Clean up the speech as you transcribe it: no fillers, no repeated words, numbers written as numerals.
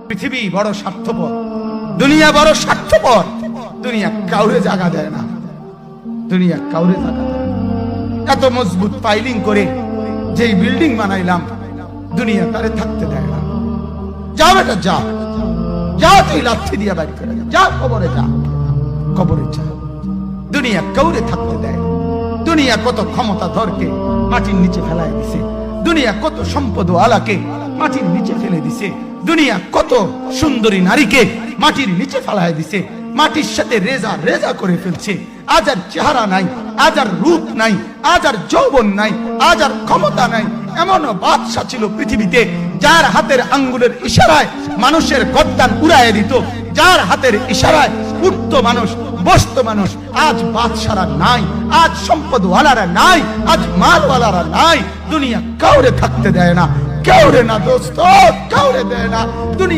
পৃথিবী বড় স্বার্থপর, দুনিয়া বড় স্বার্থপর। দুনিয়া কাউরে জায়গা দেয় না, দুনিয়া কাউরে জায়গা দেয় না। এত মজবুত পাইলিং করে যেই বিল্ডিং বানাইলাম, দুনিয়া তারে থাকতে দেয় না। যা বেটা যা, যা তুই লাথি দিয়া বাড়ি করে যা, কবরে যা, কবরে যা। দুনিয়া কাউরে থাকতে দেয় না। দুনিয়া কত ক্ষমতা ধরকে মাটির নিচে ফেলায় দিছে, দুনিয়া কত সম্পদ আলাকে মাটির নিচে ফেলে দিছে, দুনিয়া কত সুন্দরী নারীকে মাটির নিচে ফেলায় দিছে, মাটির সাথে রেজা রেজা করে ফেলছে। আজ আর চেহারা নাই, আজ আর রূপ নাই, আজ আর যৌবন নাই, আজ আর ক্ষমতা নাই। এমন বাদশা ছিল পৃথিবীতে যার হাতের আঙ্গুলের ইশারায় মানুষের গর্দান উড়াইয়া দিত, যার হাতের ইশারায় উঠত মানুষ, বসত মানুষ। আজ বাদশারা নাই, আজ সম্পদওয়ালারা নাই, আজ মালওয়ালারা নাই। দুনিয়া কাউরে থাকতে দেয় না, কাউরে না দোস্ত, কাউরে দেয় না দুনিয়া।